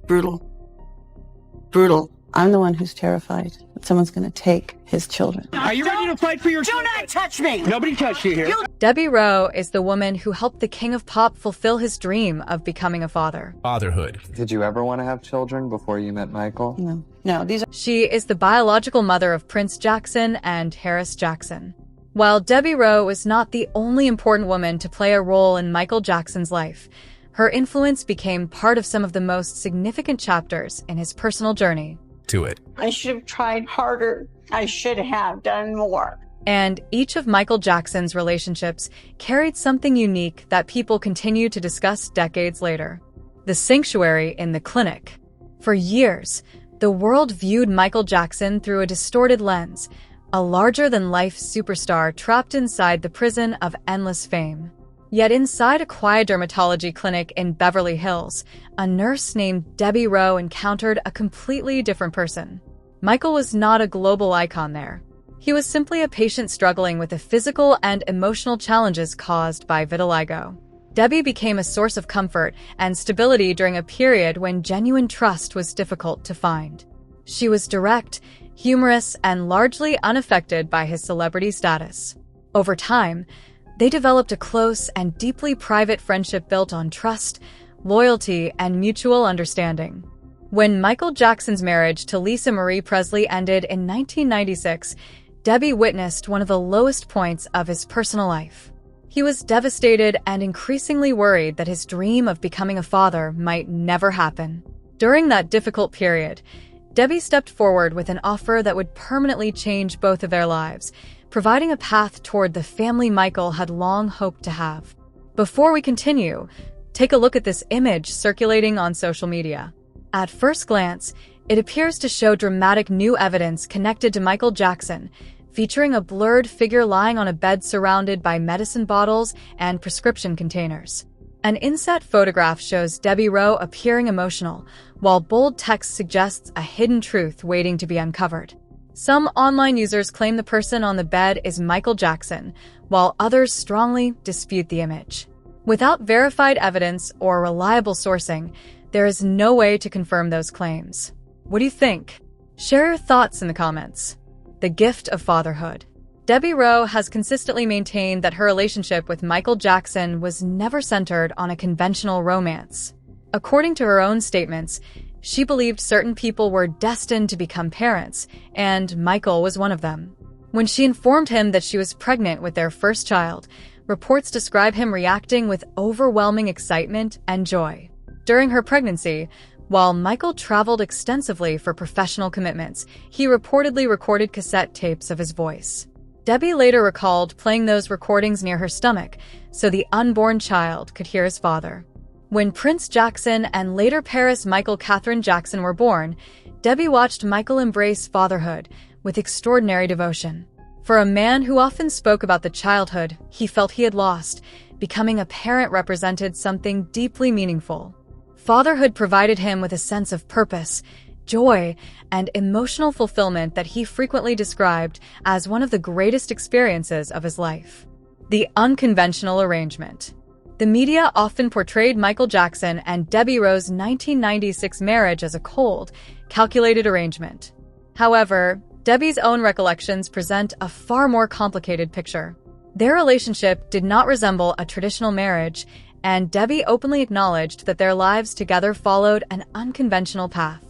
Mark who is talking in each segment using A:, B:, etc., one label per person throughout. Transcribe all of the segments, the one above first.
A: Brutal. Brutal. I'm the one who's terrified that someone's going to take his children.
B: Are you ready to fight for your children?
C: Do not touch me!
B: Nobody touched you here.
D: Debbie Rowe is the woman who helped the king of pop fulfill his dream of becoming a father.
E: Fatherhood.
F: Did you ever want to have children before you met Michael?
A: No,
D: She is the biological mother of Prince Jackson and Harris Jackson. While Debbie Rowe was not the only important woman to play a role in Michael Jackson's life, her influence became part of some of the most significant chapters in his personal journey.
E: To it.
C: I should have tried harder. I should have done more.
D: And each of Michael Jackson's relationships carried something unique that people continue to discuss decades later. The sanctuary in the clinic. For years, the world viewed Michael Jackson through a distorted lens, a larger-than-life superstar trapped inside the prison of endless fame. Yet inside a quiet dermatology clinic in Beverly Hills, a nurse named Debbie Rowe encountered a completely different person. Michael was not a global icon there. He was simply a patient struggling with the physical and emotional challenges caused by vitiligo. Debbie became a source of comfort and stability during a period when genuine trust was difficult to find. She was direct, humorous, and largely unaffected by his celebrity status. Over time, they developed a close and deeply private friendship built on trust, loyalty, and mutual understanding. When Michael Jackson's marriage to Lisa Marie Presley ended in 1996, Debbie witnessed one of the lowest points of his personal life. He was devastated and increasingly worried that his dream of becoming a father might never happen. During that difficult period, Debbie stepped forward with an offer that would permanently change both of their lives, providing a path toward the family Michael had long hoped to have. Before we continue, take a look at this image circulating on social media. At first glance, it appears to show dramatic new evidence connected to Michael Jackson, featuring a blurred figure lying on a bed surrounded by medicine bottles and prescription containers. An inset photograph shows Debbie Rowe appearing emotional, while bold text suggests a hidden truth waiting to be uncovered. Some online users claim the person on the bed is Michael Jackson, while others strongly dispute the image. Without verified evidence or reliable sourcing, there is no way to confirm those claims. What do you think? Share your thoughts in the comments. The gift of fatherhood. Debbie Rowe has consistently maintained that her relationship with Michael Jackson was never centered on a conventional romance. According to her own statements, she believed certain people were destined to become parents, and Michael was one of them. When she informed him that she was pregnant with their first child, reports describe him reacting with overwhelming excitement and joy. During her pregnancy, while Michael traveled extensively for professional commitments, he reportedly recorded cassette tapes of his voice. Debbie later recalled playing those recordings near her stomach so the unborn child could hear his father. When Prince Jackson and later Paris Michael Catherine Jackson were born, Debbie watched Michael embrace fatherhood with extraordinary devotion. For a man who often spoke about the childhood he felt he had lost, becoming a parent represented something deeply meaningful. Fatherhood provided him with a sense of purpose, joy, and emotional fulfillment that he frequently described as one of the greatest experiences of his life. The unconventional arrangement. The media often portrayed Michael Jackson and Debbie Rowe's 1996 marriage as a cold, calculated arrangement. However, Debbie's own recollections present a far more complicated picture. Their relationship did not resemble a traditional marriage, and Debbie openly acknowledged that their lives together followed an unconventional path.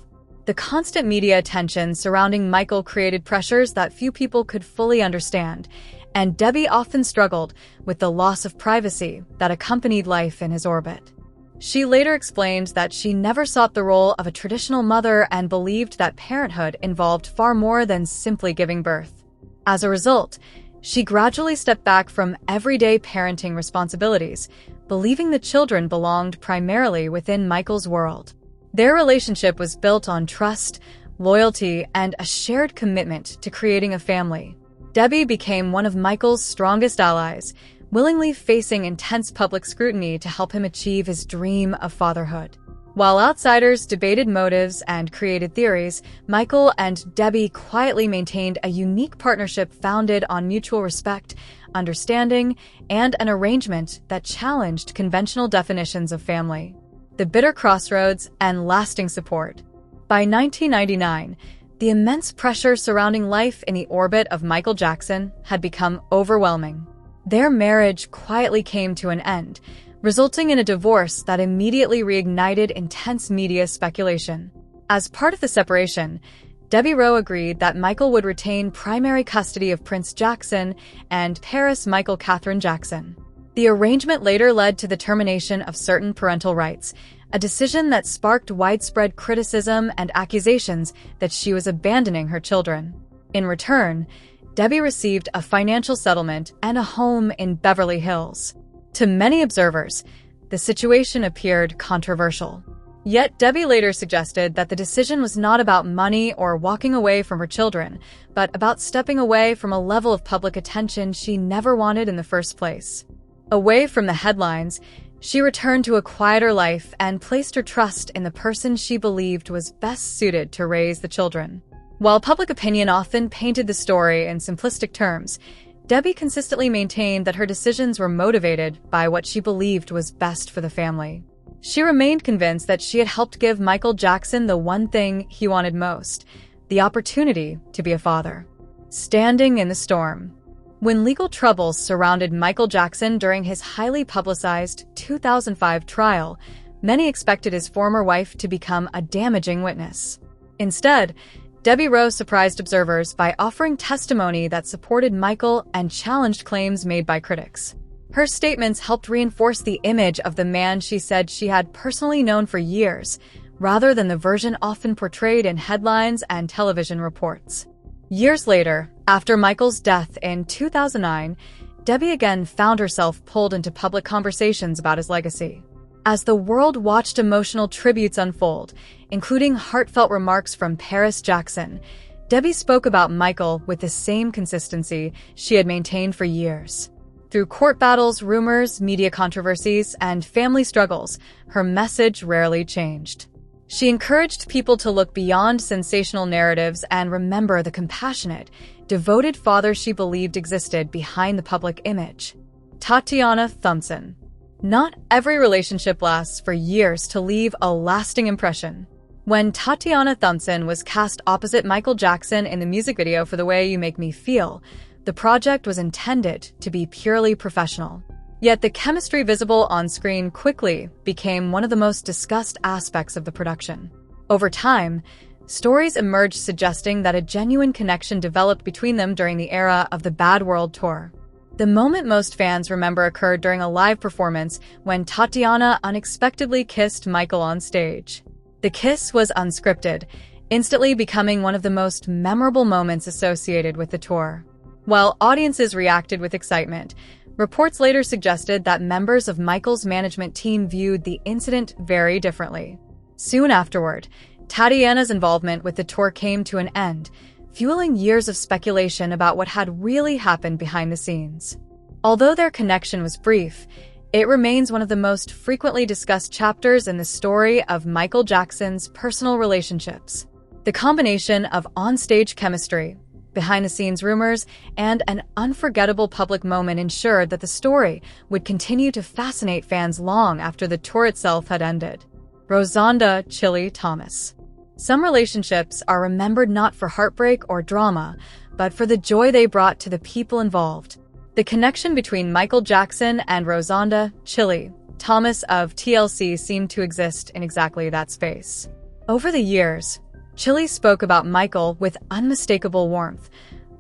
D: The constant media attention surrounding Michael created pressures that few people could fully understand, and Debbie often struggled with the loss of privacy that accompanied life in his orbit. She later explained that she never sought the role of a traditional mother and believed that parenthood involved far more than simply giving birth. As a result, she gradually stepped back from everyday parenting responsibilities, believing the children belonged primarily within Michael's world. Their relationship was built on trust, loyalty, and a shared commitment to creating a family. Debbie became one of Michael's strongest allies, willingly facing intense public scrutiny to help him achieve his dream of fatherhood. While outsiders debated motives and created theories, Michael and Debbie quietly maintained a unique partnership founded on mutual respect, understanding, and an arrangement that challenged conventional definitions of family. the bitter crossroads, and lasting support. By 1999, the immense pressure surrounding life in the orbit of Michael Jackson had become overwhelming. Their marriage quietly came to an end, resulting in a divorce that immediately reignited intense media speculation. As part of the separation, Debbie Rowe agreed that Michael would retain primary custody of Prince Jackson and Paris Michael Catherine Jackson. The arrangement later led to the termination of certain parental rights, a decision that sparked widespread criticism and accusations that she was abandoning her children. In return, Debbie received a financial settlement and a home in Beverly Hills. To many observers, the situation appeared controversial. Yet Debbie later suggested that the decision was not about money or walking away from her children, but about stepping away from a level of public attention she never wanted in the first place. Away from the headlines, she returned to a quieter life and placed her trust in the person she believed was best suited to raise the children. While public opinion often painted the story in simplistic terms, Debbie consistently maintained that her decisions were motivated by what she believed was best for the family. She remained convinced that she had helped give Michael Jackson the one thing he wanted most, the opportunity to be a father. Standing in the storm. When legal troubles surrounded Michael Jackson during his highly publicized 2005 trial, many expected his former wife to become a damaging witness. Instead, Debbie Rowe surprised observers by offering testimony that supported Michael and challenged claims made by critics. Her statements helped reinforce the image of the man she said she had personally known for years, rather than the version often portrayed in headlines and television reports. Years later, after Michael's death in 2009, Debbie again found herself pulled into public conversations about his legacy. As the world watched emotional tributes unfold, including heartfelt remarks from Paris Jackson, Debbie spoke about Michael with the same consistency she had maintained for years. Through court battles, rumors, media controversies, and family struggles, her message rarely changed. She encouraged people to look beyond sensational narratives and remember the compassionate, devoted father she believed existed behind the public image. Tatiana Thompson. Not every relationship lasts for years to leave a lasting impression. When Tatiana Thompson was cast opposite Michael Jackson in the music video for The Way You Make Me Feel, the project was intended to be purely professional. Yet the chemistry visible on screen quickly became one of the most discussed aspects of the production. Over time, stories emerged suggesting that a genuine connection developed between them during the era of the Bad World Tour. The moment most fans remember occurred during a live performance when Tatiana unexpectedly kissed Michael on stage. The kiss was unscripted, instantly becoming one of the most memorable moments associated with the tour. While audiences reacted with excitement, reports later suggested that members of Michael's management team viewed the incident very differently. Soon afterward, Tatiana's involvement with the tour came to an end, fueling years of speculation about what had really happened behind the scenes. Although their connection was brief, it remains one of the most frequently discussed chapters in the story of Michael Jackson's personal relationships. The combination of onstage chemistry, behind-the-scenes rumors, and an unforgettable public moment ensured that the story would continue to fascinate fans long after the tour itself had ended. Rosanda Chili Thomas. Some relationships are remembered not for heartbreak or drama, but for the joy they brought to the people involved. The connection between Michael Jackson and Rosanda Chili Thomas of TLC seemed to exist in exactly that space. Over the years, Chili spoke about Michael with unmistakable warmth,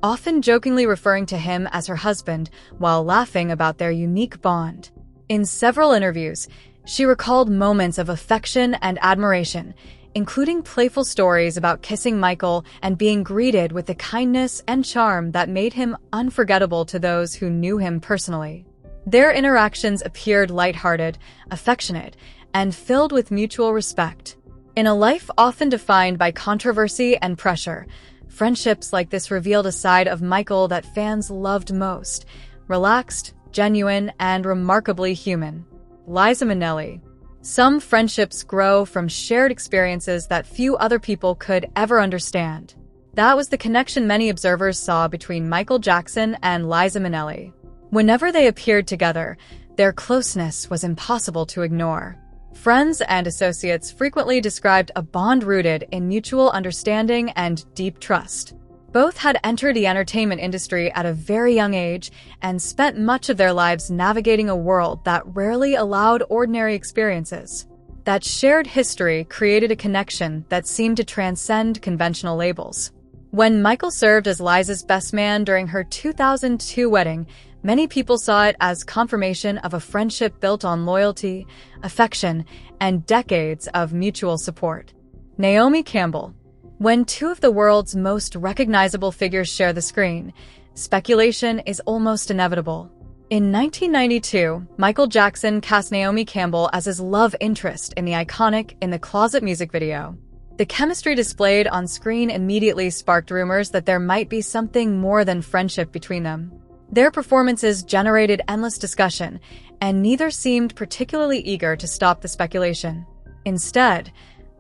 D: often jokingly referring to him as her husband while laughing about their unique bond. In several interviews, she recalled moments of affection and admiration, including playful stories about kissing Michael and being greeted with the kindness and charm that made him unforgettable to those who knew him personally. Their interactions appeared lighthearted, affectionate, and filled with mutual respect. In a life often defined by controversy and pressure, friendships like this revealed a side of Michael that fans loved most: relaxed, genuine, and remarkably human. Liza Minnelli. Some friendships grow from shared experiences that few other people could ever understand. That was the connection many observers saw between Michael Jackson and Liza Minnelli. Whenever they appeared together, their closeness was impossible to ignore. Friends and associates frequently described a bond rooted in mutual understanding and deep trust. Both had entered the entertainment industry at a very young age and spent much of their lives navigating a world that rarely allowed ordinary experiences. That shared history created a connection that seemed to transcend conventional labels. When Michael served as Liza's best man during her 2002 wedding, many people saw it as confirmation of a friendship built on loyalty, affection, and decades of mutual support. Naomi Campbell. When two of the world's most recognizable figures share the screen, speculation is almost inevitable. In 1992, Michael Jackson cast Naomi Campbell as his love interest in the iconic In the Closet music video. The chemistry displayed on screen immediately sparked rumors that there might be something more than friendship between them. Their performances generated endless discussion, and neither seemed particularly eager to stop the speculation. Instead,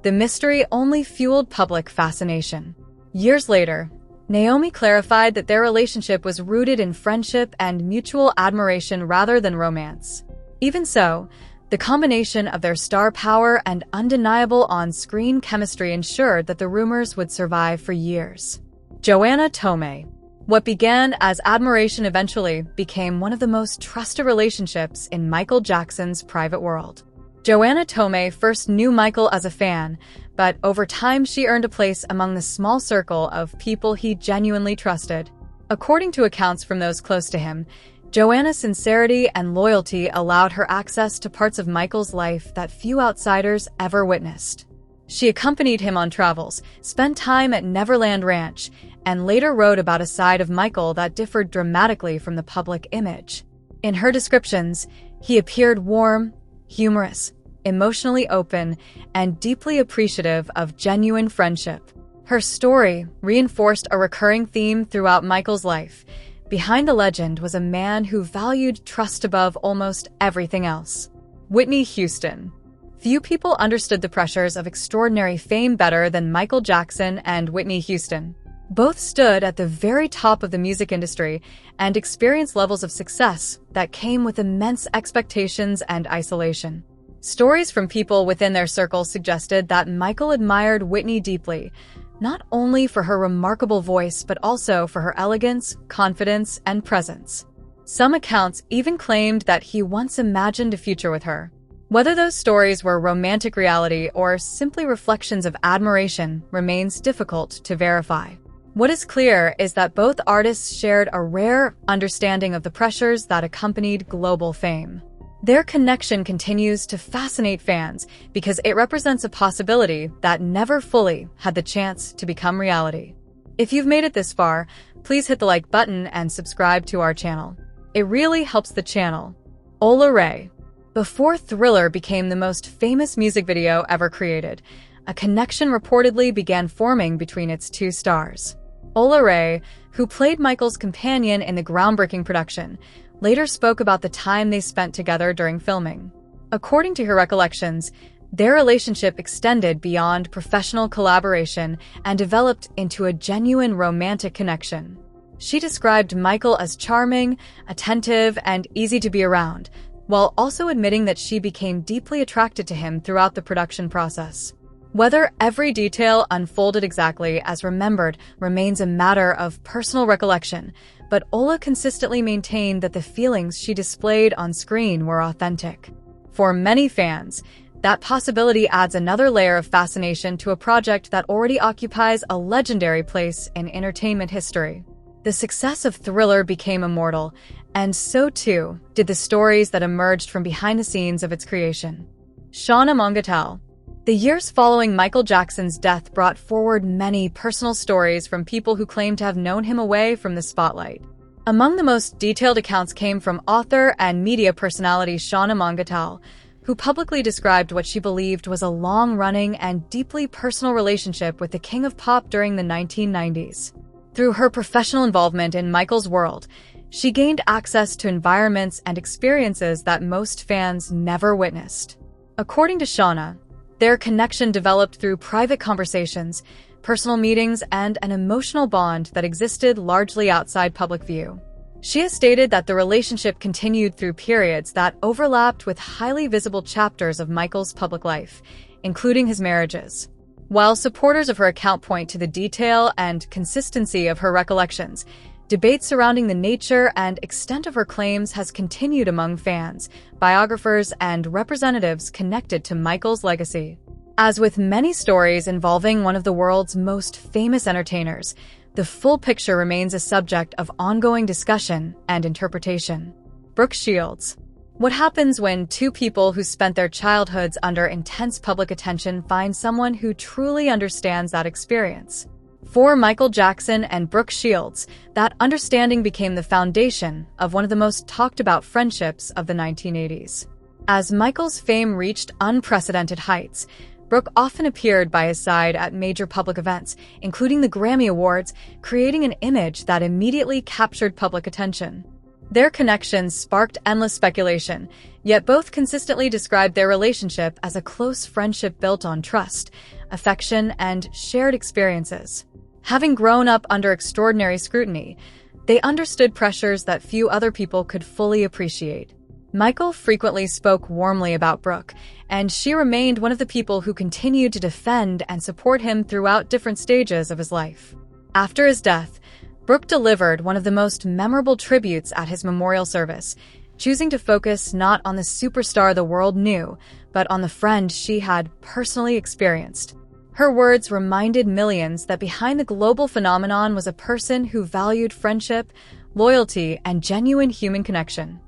D: the mystery only fueled public fascination. Years later, Naomi clarified that their relationship was rooted in friendship and mutual admiration rather than romance. Even so, the combination of their star power and undeniable on-screen chemistry ensured that the rumors would survive for years. Joanna Tomei. What began as admiration eventually became one of the most trusted relationships in Michael Jackson's private world. Joanna Tomei first knew Michael as a fan, but over time she earned a place among the small circle of people he genuinely trusted. According to accounts from those close to him, Joanna's sincerity and loyalty allowed her access to parts of Michael's life that few outsiders ever witnessed. She accompanied him on travels, spent time at Neverland Ranch, and later wrote about a side of Michael that differed dramatically from the public image. In her descriptions, he appeared warm, humorous, emotionally open, and deeply appreciative of genuine friendship. Her story reinforced a recurring theme throughout Michael's life. Behind the legend was a man who valued trust above almost everything else. Whitney Houston. Few people understood the pressures of extraordinary fame better than Michael Jackson and Whitney Houston. Both stood at the very top of the music industry and experienced levels of success that came with immense expectations and isolation. Stories from people within their circle suggested that Michael admired Whitney deeply, not only for her remarkable voice but also for her elegance, confidence, and presence. Some accounts even claimed that he once imagined a future with her. Whether those stories were romantic reality or simply reflections of admiration remains difficult to verify. What is clear is that both artists shared a rare understanding of the pressures that accompanied global fame. Their connection continues to fascinate fans because it represents a possibility that never fully had the chance to become reality. If you've made it this far, please hit the like button and subscribe to our channel. It really helps the channel. Ola Ray. Before Thriller became the most famous music video ever created, a connection reportedly began forming between its two stars. Ola Ray, who played Michael's companion in the groundbreaking production, later spoke about the time they spent together during filming. According to her recollections, their relationship extended beyond professional collaboration and developed into a genuine romantic connection. She described Michael as charming, attentive, and easy to be around, while also admitting that she became deeply attracted to him throughout the production process. Whether every detail unfolded exactly as remembered remains a matter of personal recollection, but Ola consistently maintained that the feelings she displayed on screen were authentic. For many fans, that possibility adds another layer of fascination to a project that already occupies a legendary place in entertainment history. The success of Thriller became immortal, and so too did the stories that emerged from behind the scenes of its creation. Shauna Mongetal. The years following Michael Jackson's death brought forward many personal stories from people who claimed to have known him away from the spotlight. Among the most detailed accounts came from author and media personality Shauna Mongetal, who publicly described what she believed was a long-running and deeply personal relationship with the king of pop during the 1990s. Through her professional involvement in Michael's world, she gained access to environments and experiences that most fans never witnessed. According to Shauna, their connection developed through private conversations, personal meetings, and an emotional bond that existed largely outside public view. She has stated that the relationship continued through periods that overlapped with highly visible chapters of Michael's public life, including his marriages. While supporters of her account point to the detail and consistency of her recollections, debate surrounding the nature and extent of her claims has continued among fans, biographers, and representatives connected to Michael's legacy. As with many stories involving one of the world's most famous entertainers, the full picture remains a subject of ongoing discussion and interpretation. Brooke Shields. What happens when two people who spent their childhoods under intense public attention find someone who truly understands that experience? For Michael Jackson and Brooke Shields, that understanding became the foundation of one of the most talked-about friendships of the 1980s. As Michael's fame reached unprecedented heights, Brooke often appeared by his side at major public events, including the Grammy Awards, creating an image that immediately captured public attention. Their connections sparked endless speculation, yet both consistently described their relationship as a close friendship built on trust, affection, and shared experiences. Having grown up under extraordinary scrutiny, they understood pressures that few other people could fully appreciate. Michael frequently spoke warmly about Brooke, and she remained one of the people who continued to defend and support him throughout different stages of his life. After his death, Brooke delivered one of the most memorable tributes at his memorial service, choosing to focus not on the superstar the world knew, but on the friend she had personally experienced. Her words reminded millions that behind the global phenomenon was a person who valued friendship, loyalty, and genuine human connection.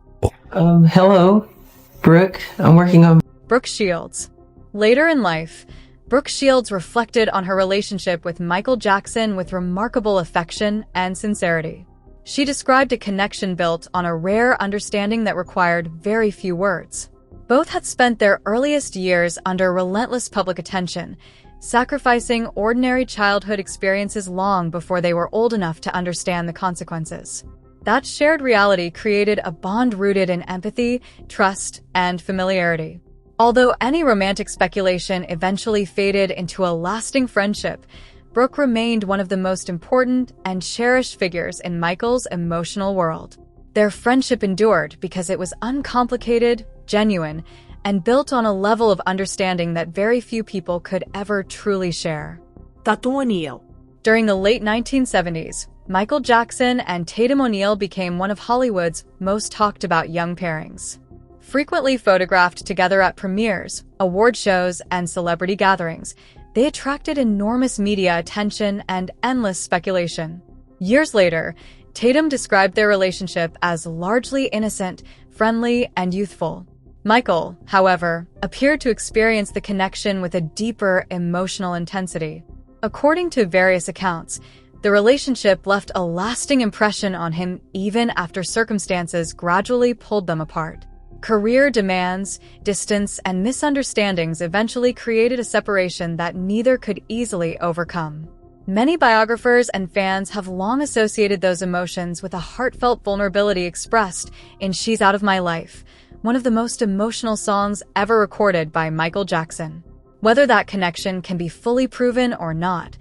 E: Hello, Brooke. I'm working on...
D: Brooke Shields. Later in life, Brooke Shields reflected on her relationship with Michael Jackson with remarkable affection and sincerity. She described a connection built on a rare understanding that required very few words. Both had spent their earliest years under relentless public attention, sacrificing ordinary childhood experiences long before they were old enough to understand the consequences. That shared reality created a bond rooted in empathy, trust, and familiarity. Although any romantic speculation eventually faded into a lasting friendship, Brooke remained one of the most important and cherished figures in Michael's emotional world. Their friendship endured because it was uncomplicated, genuine, and built on a level of understanding that very few people could ever truly share.
B: Tatum O'Neal.
D: During the late 1970s, Michael Jackson and Tatum O'Neal became one of Hollywood's most talked about young pairings. Frequently photographed together at premieres, award shows, and celebrity gatherings, they attracted enormous media attention and endless speculation. Years later, Tatum described their relationship as largely innocent, friendly, and youthful. Michael, however, appeared to experience the connection with a deeper emotional intensity. According to various accounts, the relationship left a lasting impression on him even after circumstances gradually pulled them apart. Career demands, distance, and misunderstandings eventually created a separation that neither could easily overcome. Many biographers and fans have long associated those emotions with a heartfelt vulnerability expressed in She's Out of My Life, one of the most emotional songs ever recorded by Michael Jackson. Whether that connection can be fully proven or not,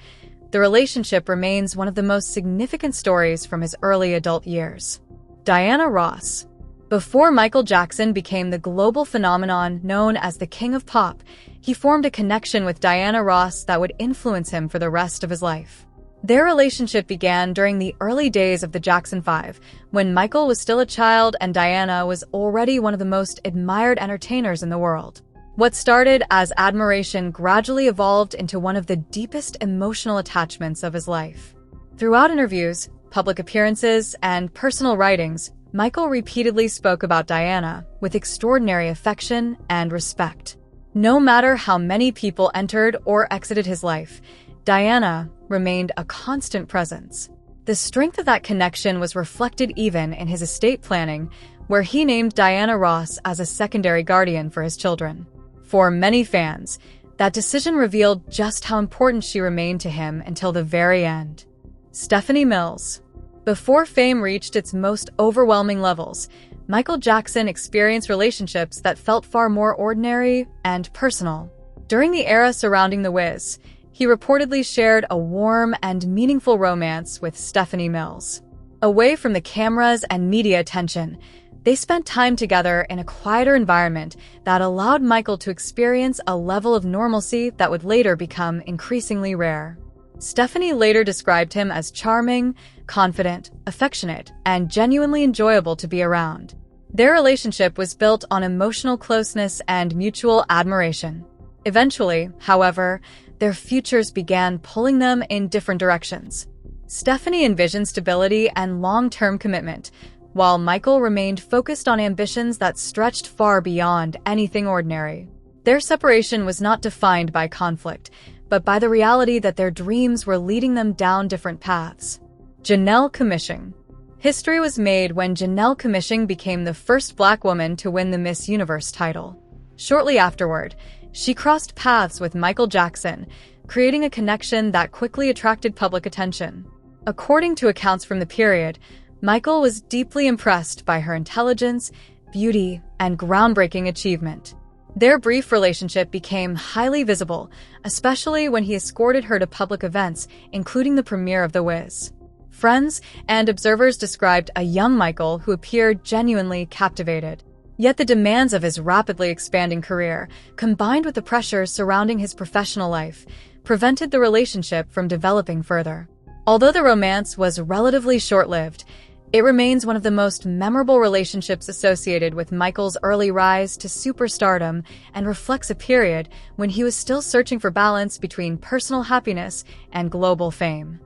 D: the relationship remains one of the most significant stories from his early adult years. Diana Ross. Before Michael Jackson became the global phenomenon known as the King of Pop, he formed a connection with Diana Ross that would influence him for the rest of his life. Their relationship began during the early days of the Jackson 5, when Michael was still a child and Diana was already one of the most admired entertainers in the world. What started as admiration gradually evolved into one of the deepest emotional attachments of his life. Throughout interviews, public appearances, and personal writings, Michael repeatedly spoke about Diana with extraordinary affection and respect. No matter how many people entered or exited his life, Diana remained a constant presence. The strength of that connection was reflected even in his estate planning, where he named Diana Ross as a secondary guardian for his children. For many fans, that decision revealed just how important she remained to him until the very end. Stephanie Mills. Before fame reached its most overwhelming levels, Michael Jackson experienced relationships that felt far more ordinary and personal. During the era surrounding The Wiz, he reportedly shared a warm and meaningful romance with Stephanie Mills. Away from the cameras and media attention, they spent time together in a quieter environment that allowed Michael to experience a level of normalcy that would later become increasingly rare. Stephanie later described him as charming, confident, affectionate, and genuinely enjoyable to be around. Their relationship was built on emotional closeness and mutual admiration. Eventually, however, their futures began pulling them in different directions. Stephanie envisioned stability and long-term commitment, while Michael remained focused on ambitions that stretched far beyond anything ordinary. Their separation was not defined by conflict, but by the reality that their dreams were leading them down different paths. Janelle Comishing. History was made when Janelle Comishing became the first Black woman to win the Miss Universe title. Shortly afterward, she crossed paths with Michael Jackson, creating a connection that quickly attracted public attention. According to accounts from the period, Michael was deeply impressed by her intelligence, beauty, and groundbreaking achievement. Their brief relationship became highly visible, especially when he escorted her to public events, including the premiere of The Wiz. Friends and observers described a young Michael who appeared genuinely captivated. Yet the demands of his rapidly expanding career, combined with the pressures surrounding his professional life, prevented the relationship from developing further. Although the romance was relatively short-lived, it remains one of the most memorable relationships associated with Michael's early rise to superstardom and reflects a period when he was still searching for balance between personal happiness and global fame.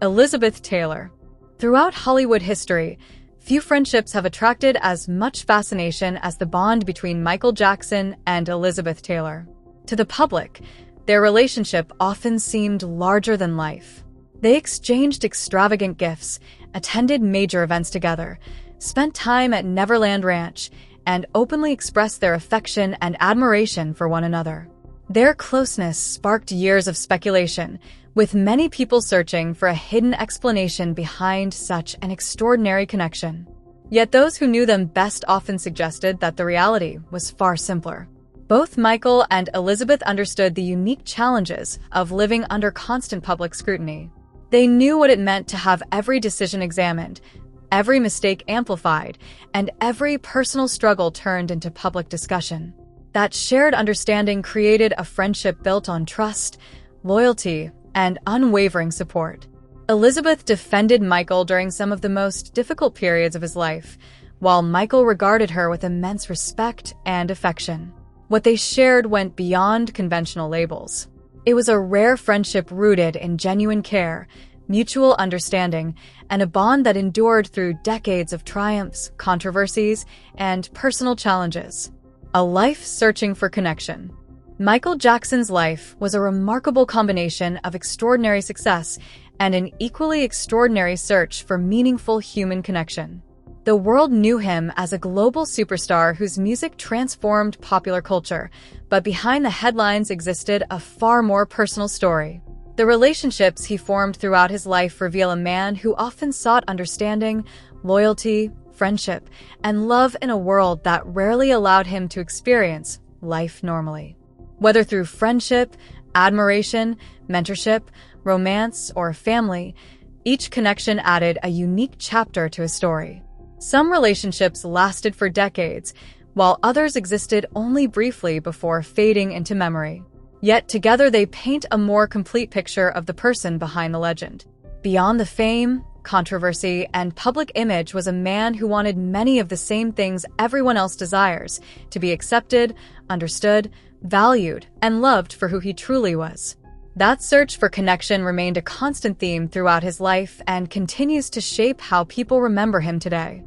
D: Elizabeth Taylor. Throughout Hollywood history, few friendships have attracted as much fascination as the bond between Michael Jackson and Elizabeth Taylor. To the public, their relationship often seemed larger than life. They exchanged extravagant gifts, attended major events together, spent time at Neverland Ranch, and openly expressed their affection and admiration for one another. Their closeness sparked years of speculation, with many people searching for a hidden explanation behind such an extraordinary connection. Yet those who knew them best often suggested that the reality was far simpler. Both Michael and Elizabeth understood the unique challenges of living under constant public scrutiny. They knew what it meant to have every decision examined, every mistake amplified, and every personal struggle turned into public discussion. That shared understanding created a friendship built on trust, loyalty, and unwavering support. Elizabeth defended Michael during some of the most difficult periods of his life, while Michael regarded her with immense respect and affection. What they shared went beyond conventional labels. It was a rare friendship rooted in genuine care, mutual understanding, and a bond that endured through decades of triumphs, controversies, and personal challenges. A life searching for connection. Michael Jackson's life was a remarkable combination of extraordinary success and an equally extraordinary search for meaningful human connection. The world knew him as a global superstar whose music transformed popular culture, but behind the headlines existed a far more personal story. The relationships he formed throughout his life reveal a man who often sought understanding, loyalty, friendship, and love in a world that rarely allowed him to experience life normally. Whether through friendship, admiration, mentorship, romance, or family, each connection added a unique chapter to his story. Some relationships lasted for decades, while others existed only briefly before fading into memory. Yet together they paint a more complete picture of the person behind the legend. Beyond the fame, controversy, and public image was a man who wanted many of the same things everyone else desires: to be accepted, understood, valued, and loved for who he truly was. That search for connection remained a constant theme throughout his life and continues to shape how people remember him today.